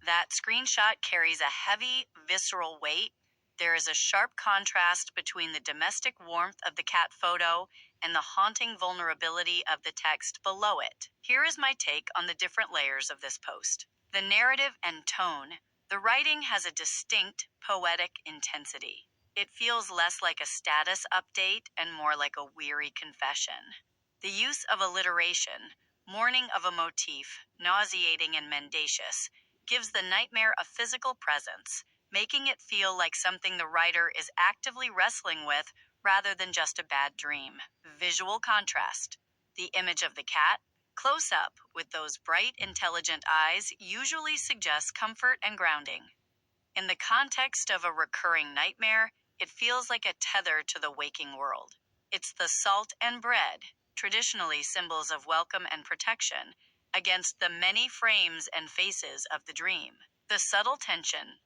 That screenshot carries a heavy, visceral weight. There is a sharp contrast between the domestic warmth of the cat photo and the haunting vulnerability of the text below it. Here is my take on the different layers of this post. The narrative and tone. The writing has a distinct, poetic intensity. It feels less like a status update and more like a weary confession. The use of alliteration, mourning of a motif, nauseating and mendacious, gives the nightmare a physical presence, making it feel like something the writer is actively wrestling with rather than just a bad dream. Visual contrast. The image of the cat, close up with those bright, intelligent eyes, usually suggests comfort and grounding. In the context of a recurring nightmare, it feels like a tether to the waking world. It's the salt and bread, traditionally symbols of welcome and protection, against the many frames and faces of the dream. The subtle tension.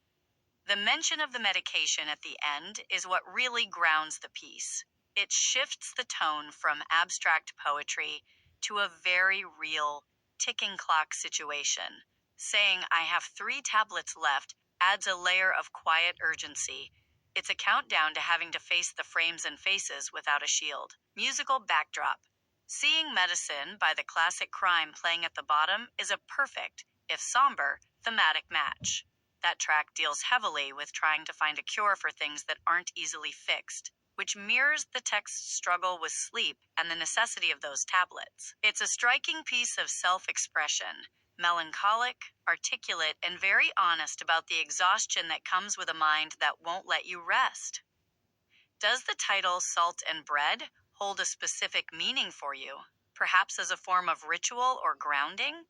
The mention of the medication at the end is what really grounds the piece. It shifts the tone from abstract poetry to a very real, ticking clock situation. Saying, "I have 3 tablets left," adds a layer of quiet urgency. It's a countdown to having to face the frames and faces without a shield. Musical backdrop. Seeing Medicine by the classic Crime playing at the bottom is a perfect, if somber, thematic match. That track deals heavily with trying to find a cure for things that aren't easily fixed, which mirrors the text's struggle with sleep and the necessity of those tablets. It's a striking piece of self-expression, melancholic, articulate, and very honest about the exhaustion that comes with a mind that won't let you rest. Does the title Salt and Bread hold a specific meaning for you, perhaps as a form of ritual or grounding?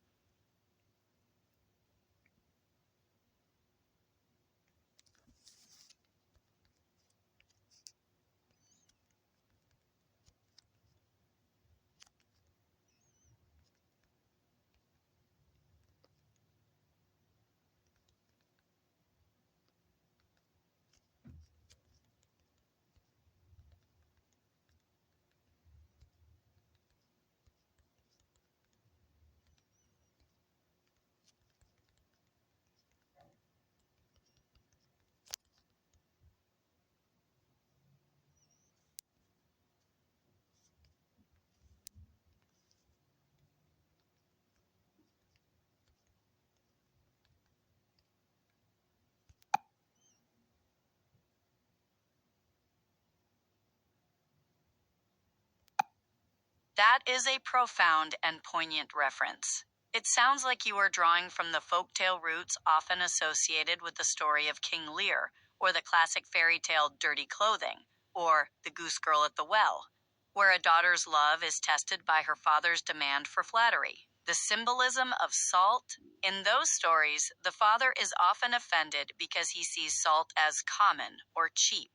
That is a profound and poignant reference. It sounds like you are drawing from the folktale roots often associated with the story of King Lear, or the classic fairy tale Dirty Clothing, or The Goose Girl at the Well, where a daughter's love is tested by her father's demand for flattery. The symbolism of salt. In those stories, the father is often offended because he sees salt as common or cheap.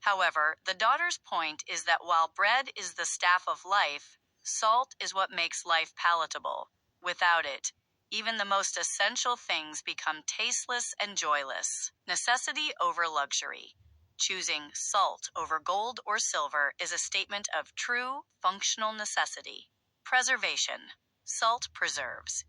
However, the daughter's point is that while bread is the staff of life, salt is what makes life palatable. Without it, even the most essential things become tasteless and joyless. Necessity over luxury. Choosing salt over gold or silver is a statement of true, functional necessity. Preservation. Salt preserves.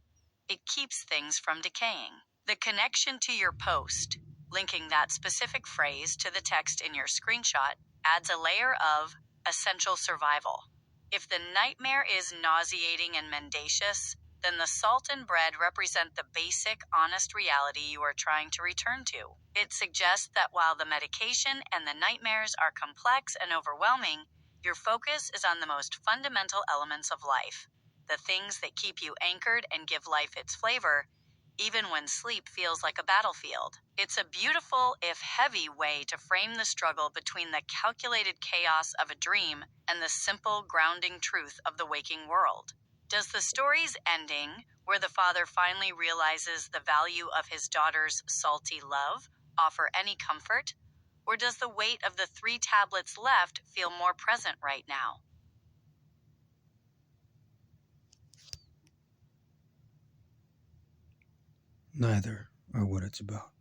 It keeps things from decaying. The connection to your post, linking that specific phrase to the text in your screenshot, adds a layer of essential survival. If the nightmare is nauseating and mendacious, then the salt and bread represent the basic, honest reality you are trying to return to. It suggests that while the medication and the nightmares are complex and overwhelming, your focus is on the most fundamental elements of life, the things that keep you anchored and give life its flavor, even when sleep feels like a battlefield. It's a beautiful, if heavy, way to frame the struggle between the calculated chaos of a dream and the simple, grounding truth of the waking world. Does the story's ending, where the father finally realizes the value of his daughter's salty love, offer any comfort? Or does the weight of the 3 tablets left feel more present right now? Neither are what it's about.